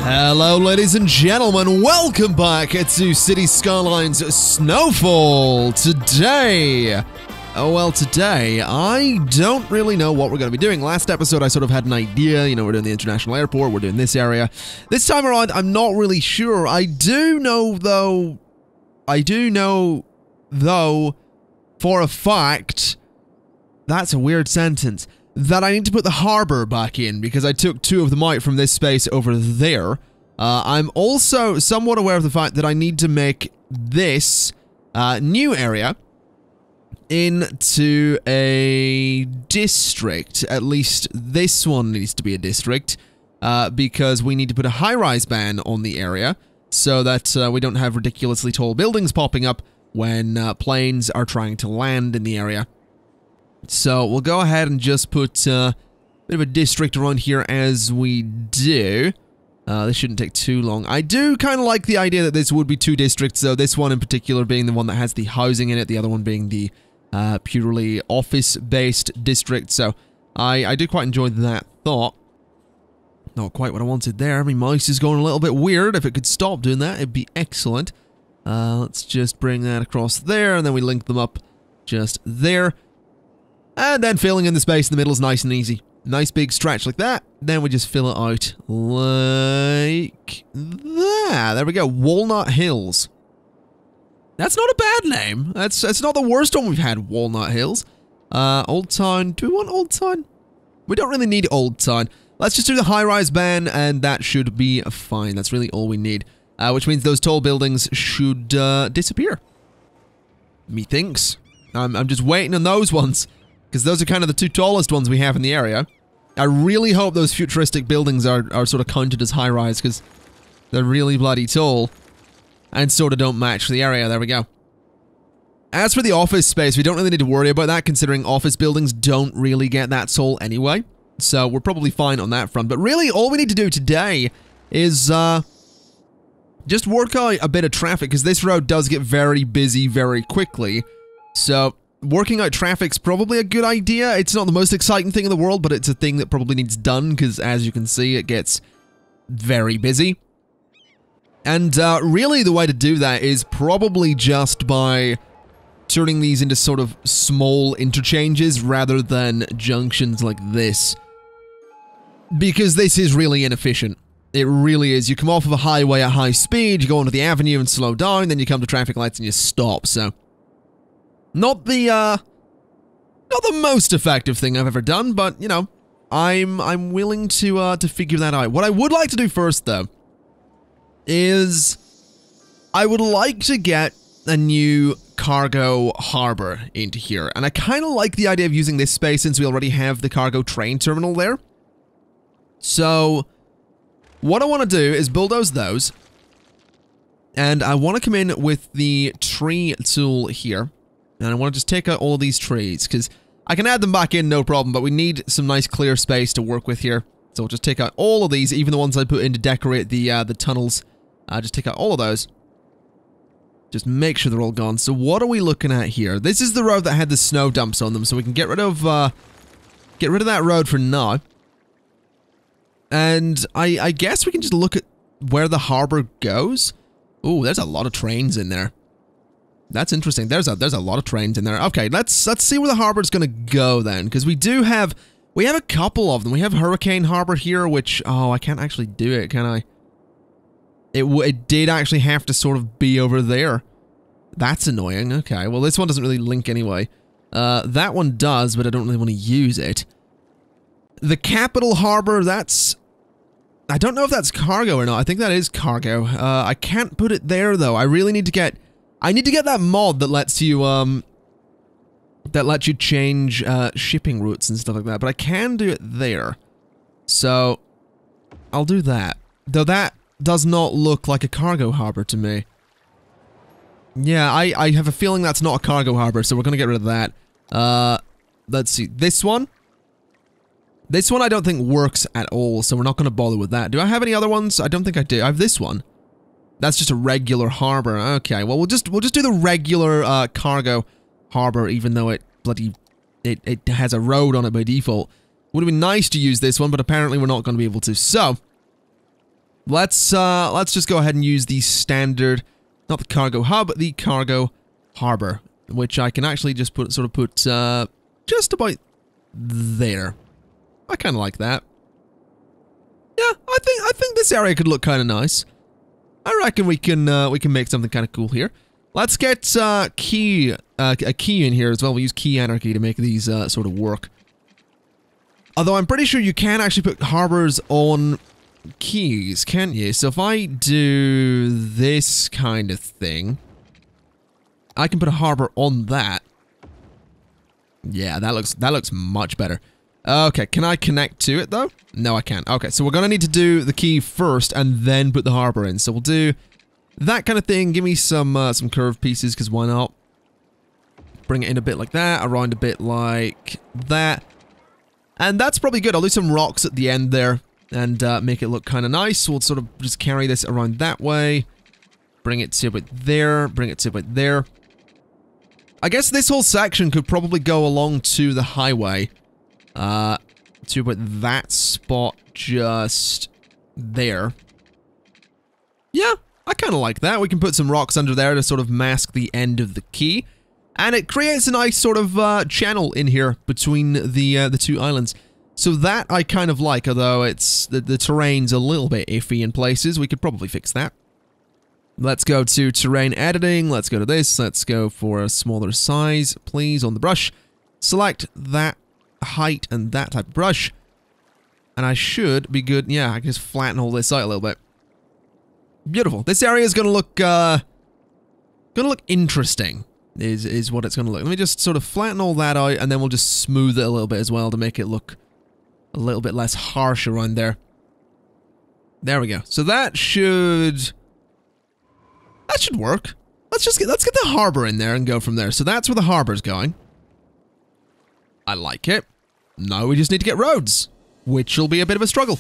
Hello ladies and gentlemen, welcome back to City Skylines Snowfall. Today, I don't really know what we're going to be doing. Last episode I sort of had an idea, you know, we're doing the international airport, we're doing this area. This time around I'm not really sure. I do know though, for a fact, that's a weird sentence, that I need to put the harbour back in because I took two of them out from this space over there. I'm also somewhat aware of the fact that I need to make this new area into a district. At least this one needs to be a district because we need to put a high-rise ban on the area so that we don't have ridiculously tall buildings popping up when planes are trying to land in the area. So we'll go ahead and just put a bit of a district around here as we do. This shouldn't take too long. I do kind of like the idea that this would be two districts, though, this one in particular being the one that has the housing in it, the other one being the purely office-based district, so I do quite enjoy that thought. Not quite what I wanted there. My mouse is going a little bit weird. If it could stop doing that, it'd be excellent. Let's just bring that across there, and then we link them up just there. And then filling in the space in the middle is nice and easy. Nice big stretch like that. Then we just fill it out like that. There we go. Walnut Hills. That's not a bad name. That's not the worst one we've had, Walnut Hills. Old Town. Do we want Old Town? We don't really need Old Town. Let's just do the high-rise ban, and that should be fine. That's really all we need. Which means those tall buildings should disappear. Methinks. I'm just waiting on those ones. Because those are kind of the two tallest ones we have in the area. I really hope those futuristic buildings are sort of counted as high-rise, because they're really bloody tall, and sort of don't match the area. There we go. As for the office space, we don't really need to worry about that, considering office buildings don't really get that tall anyway. So we're probably fine on that front. But really, all we need to do today is just work out a bit of traffic, because this road does get very busy very quickly. So working out traffic's probably a good idea. It's not the most exciting thing in the world, but it's a thing that probably needs done, because as you can see, it gets very busy. And really the way to do that is probably just by turning these into sort of small interchanges rather than junctions like this. Because this is really inefficient. It really is. You come off of a highway at high speed, you go onto the avenue and slow down, then you come to traffic lights and you stop, so not the most effective thing I've ever done, but, you know, I'm willing to figure that out. What I would like to do first, though, is I would like to get a new cargo harbour into here, and I kind of like the idea of using this space since we already have the cargo train terminal there. So what I want to do is bulldoze those, and I want to come in with the tree tool here. And I want to just take out all of these trees, because I can add them back in, no problem, but we need some nice clear space to work with here. So we'll just take out all of these, even the ones I put in to decorate the tunnels. Just take out all of those. Just make sure they're all gone. So what are we looking at here? This is the road that had the snow dumps on them, so we can get rid of that road for now. And I guess we can just look at where the harbour goes. Ooh, there's a lot of trains in there. That's interesting. There's a lot of trains in there. Okay, let's see where the harbour's gonna go then, because we have a couple of them. We have Hurricane Harbour here, which, oh, I can't actually do it, can I? It did actually have to sort of be over there. That's annoying. Okay, well, this one doesn't really link anyway. That one does, but I don't really want to use it. The Capital Harbour, I don't know if that's cargo or not. I think that is cargo. I can't put it there, though. I really need to get that mod that lets you change shipping routes and stuff like that, but I can do it there. So I'll do that. Though that does not look like a cargo harbour to me. Yeah, I have a feeling that's not a cargo harbour, so we're gonna get rid of that. Let's see. This one I don't think works at all, so we're not gonna bother with that. Do I have any other ones? I don't think I do. I have this one. That's just a regular harbour. Okay, well, we'll just do the regular cargo harbour, even though it has a road on it by default. Would have been nice to use this one, but apparently we're not going to be able to. So Let's just go ahead and use the standard, not the cargo hub, the cargo harbor, which I can actually just put just about there. I kind of like that. Yeah, I think this area could look kind of nice. I reckon we can make something kind of cool here. Let's get a key in here as well. We'll use key anarchy to make these sort of work. Although I'm pretty sure you can actually put harbors on keys, can't you? So if I do this kind of thing, I can put a harbor on that. Yeah, that looks much better. Okay, can I connect to it though? No, I can't. Okay, so we're gonna need to do the key first and then put the harbor in. So we'll do that kind of thing. Give me some curved pieces, because why not? Bring it in a bit like that, around a bit like that. And that's probably good. I'll do some rocks at the end there and make it look kind of nice. We'll sort of just carry this around that way. Bring it to about there. Bring it to about there. I guess this whole section could probably go along to the highway. To about that spot just there. Yeah, I kind of like that. We can put some rocks under there to sort of mask the end of the key. And it creates a nice sort of channel in here between the two islands. So that I kind of like, although it's the terrain's a little bit iffy in places. We could probably fix that. Let's go to terrain editing. Let's go to this. Let's go for a smaller size, please, on the brush. Select that height and that type of brush. And I should be good. Yeah, I can just flatten all this out a little bit. Beautiful. This area is going to look interesting. Is what it's going to look. Let me just sort of flatten all that out, and then we'll just smooth it a little bit as well to make it look a little bit less harsh around there. There we go. So that should work. Let's get the harbor in there and go from there. So that's where the harbor's going. I like it. Now we just need to get roads, which will be a bit of a struggle.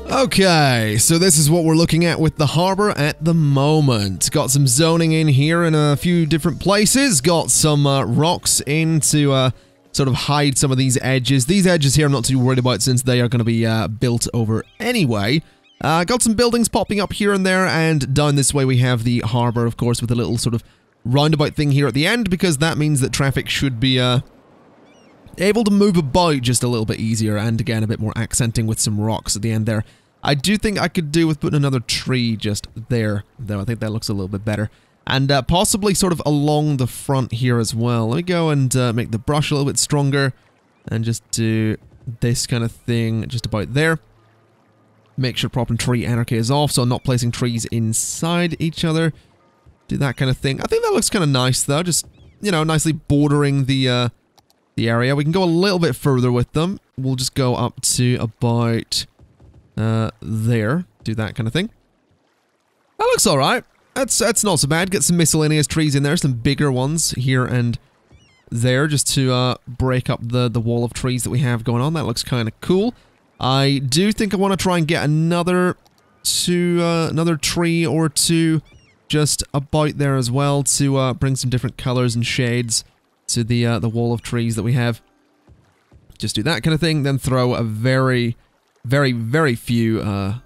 Okay, so this is what we're looking at with the harbor at the moment. Got some zoning in here in a few different places. Got some rocks in to sort of hide some of these edges. These edges here I'm not too worried about since they are going to be built over anyway. Got some buildings popping up here and there, and down this way we have the harbor, of course, with a little sort of roundabout thing here at the end, because that means that traffic should be able to move about just a little bit easier, and again a bit more accenting with some rocks at the end there. I do think I could do with putting another tree just there, though. I think that looks a little bit better. And possibly sort of along the front here as well. Let me go and make the brush a little bit stronger and just do this kind of thing just about there. Make sure proper tree anarchy is off, so I'm not placing trees inside each other. Do that kind of thing. I think that looks kind of nice, though. Just, you know, nicely bordering the area. We can go a little bit further with them. We'll just go up to about there. Do that kind of thing. That looks alright. That's not so bad. Get some miscellaneous trees in there, some bigger ones here and there, just to break up the wall of trees that we have going on. That looks kind of cool. I do think I want to try and get another tree or two just about there as well to bring some different colors and shades to the wall of trees that we have. Just do that kind of thing, then throw a very few, a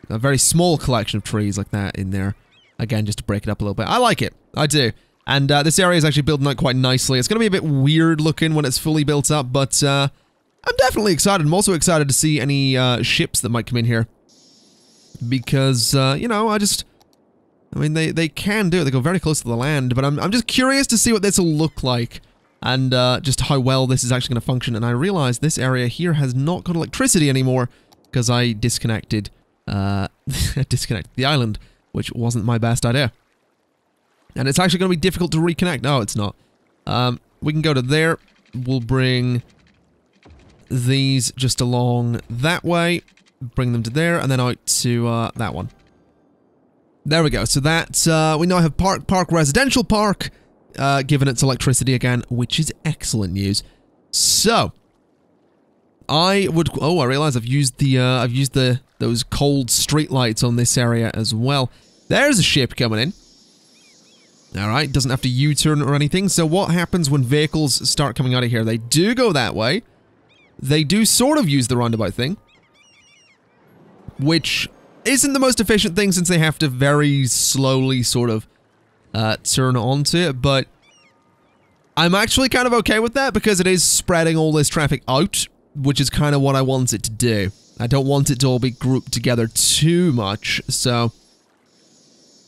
very small collection of trees like that in there. Again, just to break it up a little bit. I like it. I do. And this area is actually building out quite nicely. It's going to be a bit weird looking when it's fully built up, but I'm definitely excited. I'm also excited to see any ships that might come in here. Because, you know, I mean, they can do it. They go very close to the land, but I'm just curious to see what this will look like. And just how well this is actually going to function. And I realize this area here has not got electricity anymore because I disconnected the island, which wasn't my best idea. And it's actually going to be difficult to reconnect. No, it's not. We can go to there. We'll bring these just along that way. Bring them to there, and then out to that one. There we go. So that, we now have Park Residential Park, given its electricity again, which is excellent news. So, I would, oh, I realize I've used those cold streetlights on this area as well. There's a ship coming in. Alright, doesn't have to U-turn or anything. So what happens when vehicles start coming out of here? They do go that way. They do sort of use the roundabout thing, which isn't the most efficient thing since they have to very slowly sort of turn onto it, but I'm actually kind of okay with that because it is spreading all this traffic out, which is kind of what I want it to do. I don't want it to all be grouped together too much, so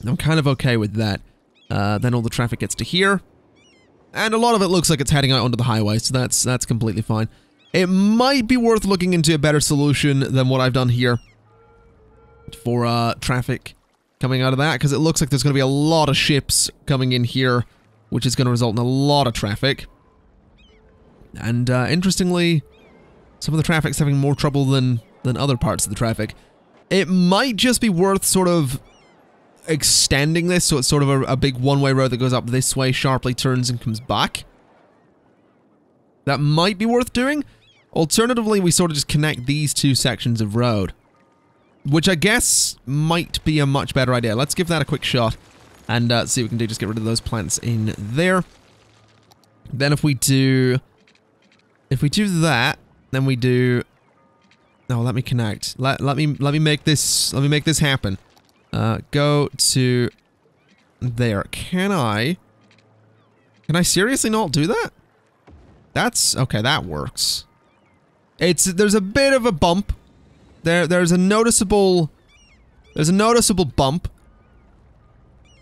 I'm kind of okay with that. Then all the traffic gets to here, and a lot of it looks like it's heading out onto the highway, so that's completely fine. It might be worth looking into a better solution than what I've done here for traffic coming out of that, because it looks like there's going to be a lot of ships coming in here, which is going to result in a lot of traffic. And interestingly, some of the traffic's having more trouble than other parts of the traffic. It might just be worth sort of extending this so it's sort of a big one-way road that goes up this way, sharply turns and comes back. That might be worth doing. Alternatively, we sort of just connect these two sections of road, which I guess might be a much better idea. Let's give that a quick shot and see what we can do. Just get rid of those plants in there. Then if we do that, then we do. No, let me connect. Let me make this happen. Go to there. Can I seriously not do that? That's okay. That works. There's a bit of a bump. There's a noticeable bump,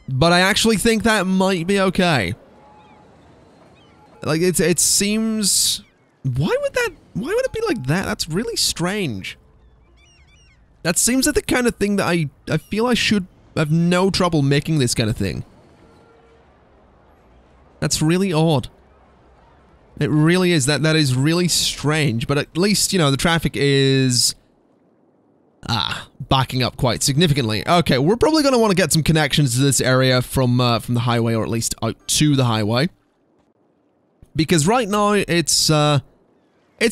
but I actually think that might be okay. Like it seems. Why would it be like that? That's really strange. That seems like the kind of thing that I feel I should have no trouble making this kind of thing. That's really odd. It really is. That is really strange, but at least, you know, the traffic is backing up quite significantly. Okay, we're probably going to want to get some connections to this area from the highway, or at least out to the highway. Because right now it's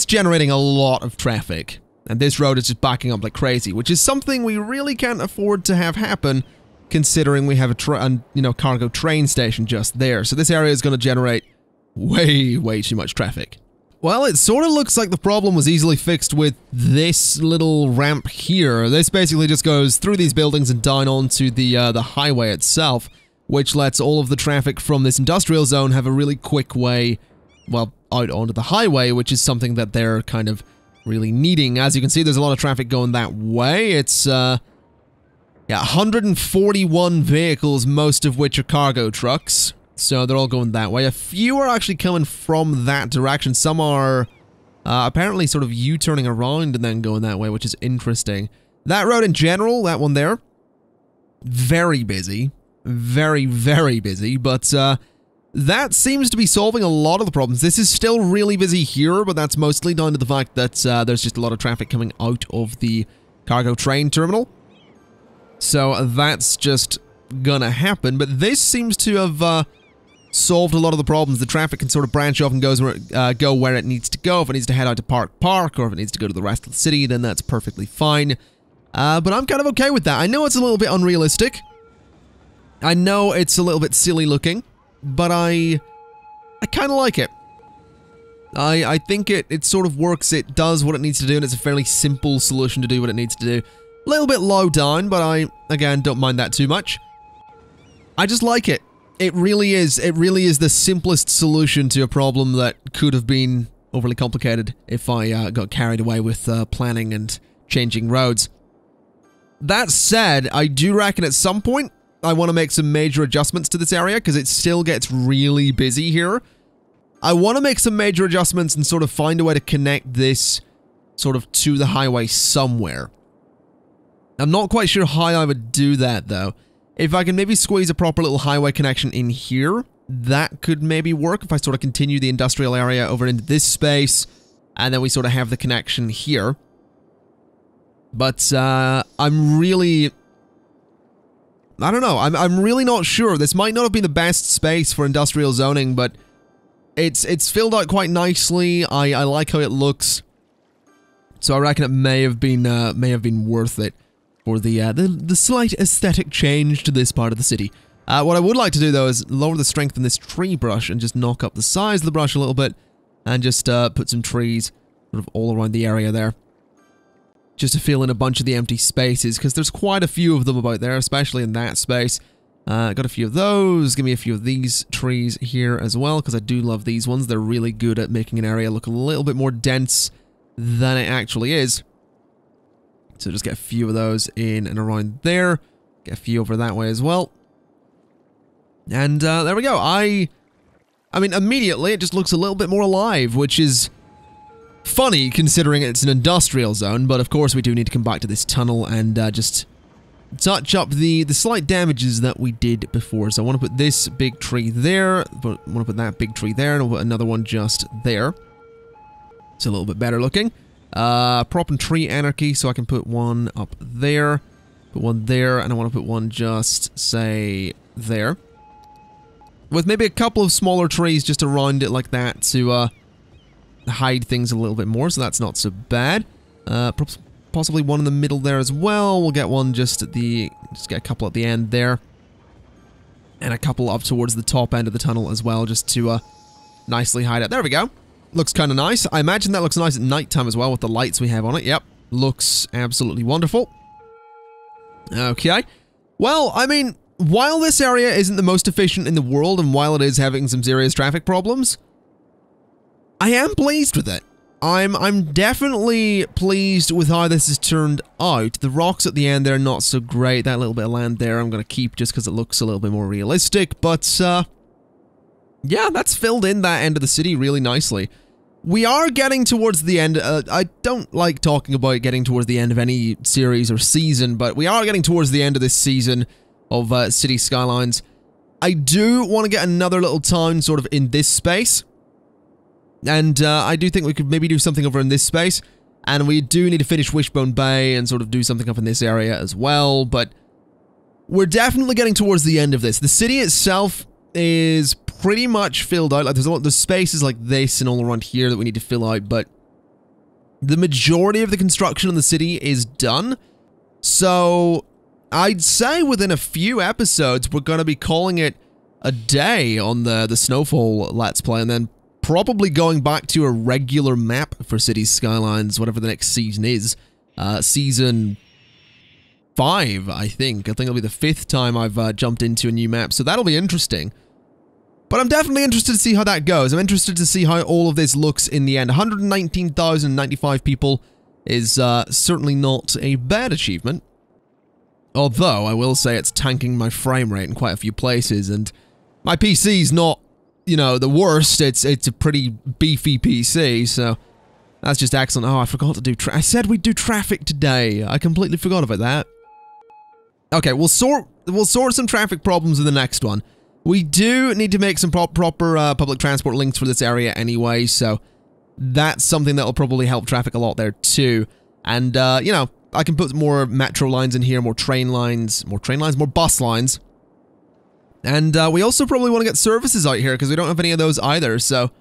generating a lot of traffic. And this road is just backing up like crazy, which is something we really can't afford to have happen, considering we have a cargo train station just there. So this area is going to generate way too much traffic. Well, it sort of looks like the problem was easily fixed with this little ramp here. This basically just goes through these buildings and down onto the highway itself, which lets all of the traffic from this industrial zone have a really quick way, well, out onto the highway, which is something that they're kind of really needing. As you can see, there's a lot of traffic going that way. It's, yeah, 141 vehicles, most of which are cargo trucks. So they're all going that way. A few are actually coming from that direction. Some are apparently sort of U-turning around and then going that way, which is interesting. That road in general, that one there, very busy. Very, very busy, but that seems to be solving a lot of the problems. This is still really busy here, but that's mostly down to the fact that there's just a lot of traffic coming out of the cargo train terminal. So that's just gonna happen, but this seems to have solved a lot of the problems. The traffic can sort of branch off and go where it needs to go. If it needs to head out to Park, or if it needs to go to the rest of the city, then that's perfectly fine. But I'm kind of okay with that. I know it's a little bit unrealistic. I know it's a little bit silly looking, but I kind of like it. I think it sort of works. It does what it needs to do, and it's a fairly simple solution to do what it needs to do. A little bit low down, but I, again, don't mind that too much. I just like it. It really is. It really is the simplest solution to a problem that could have been overly complicated if I got carried away with planning and changing roads. That said, I do reckon at some point I want to make some major adjustments to this area because it still gets really busy here. I want to make some major adjustments and sort of find a way to connect this sort of to the highway somewhere. I'm not quite sure how I would do that though. If I can maybe squeeze a proper little highway connection in here, that could maybe work if I sort of continue the industrial area over into this space and then we sort of have the connection here. But I'm really... I don't know. I'm really not sure. This might not have been the best space for industrial zoning, but it's filled out quite nicely. I like how it looks. So I reckon it may have been worth it for the slight aesthetic change to this part of the city. What I would like to do though is lower the strength in this tree brush and just knock up the size of the brush a little bit and just put some trees sort of all around the area there. Just to fill in a bunch of the empty spaces, because there's quite a few of them about there, especially in that space. Got a few of those. Give me a few of these trees here as well, because I do love these ones. They're really good at making an area look a little bit more dense than it actually is. So just get a few of those in and around there. Get a few over that way as well. And there we go. I mean, immediately it just looks a little bit more alive, which is funny considering it's an industrial zone, but of course we do need to come back to this tunnel and just touch up the slight damages that we did before. So I want to put this big tree there, but I want to put that big tree there, and I'll put another one just there. It's a little bit better looking. Prop and tree anarchy, so I can put one up there, put one there, and I want to put one just, say, there. With maybe a couple of smaller trees just around it like that to, hide things a little bit more, so that's not so bad. Possibly one in the middle there as well. We'll get one just at just get a couple at the end there. And a couple up towards the top end of the tunnel as well, just to nicely hide it. There we go. Looks kind of nice. I imagine that looks nice at nighttime as well with the lights we have on it. Yep. Looks absolutely wonderful. Okay. Well, I mean, while this area isn't the most efficient in the world, and while it is having some serious traffic problems, I am pleased with it. I'm definitely pleased with how this has turned out. The rocks at the end there are not so great. That little bit of land there I'm going to keep just because it looks a little bit more realistic. But, yeah, that's filled in that end of the city really nicely. We are getting towards the end. I don't like talking about getting towards the end of any series or season, but we are getting towards the end of this season of City Skylines. I do want to get another little town sort of in this space. And I do think we could maybe do something over in this space. And we do need to finish Wishbone Bay and sort of do something up in this area as well. But we're definitely getting towards the end of this. The city itself is pretty much filled out. Like there's spaces like this and all around here that we need to fill out. But the majority of the construction in the city is done. So I'd say within a few episodes, we're going to be calling it a day on the Snowfall Let's Play. And then probably going back to a regular map for Cities Skylines, whatever the next season is. Season 5, I think. I think it'll be the 5th time I've jumped into a new map, so that'll be interesting. But I'm definitely interested to see how that goes. I'm interested to see how all of this looks in the end. 119,095 people is certainly not a bad achievement. Although, I will say it's tanking my frame rate in quite a few places, and my PC's not, you know, the worst. It's a pretty beefy PC, so That's just excellent. Oh, I forgot to do I said we'd do traffic today. I completely forgot about that. Okay, we'll sort some traffic problems in the next one. We do need to make some proper public transport links for this area anyway, so that's something that'll probably help traffic a lot there too. And, you know, I can put more metro lines in here, more bus lines. And we also probably want to get services out here because we don't have any of those either, so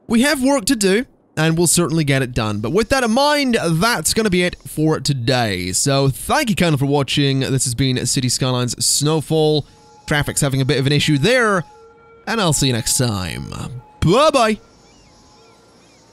we have work to do. And we'll certainly get it done. But with that in mind, that's going to be it for today. So thank you kind of for watching. This has been City Skylines Snowfall. Traffic's having a bit of an issue there. And I'll see you next time. Bye-bye.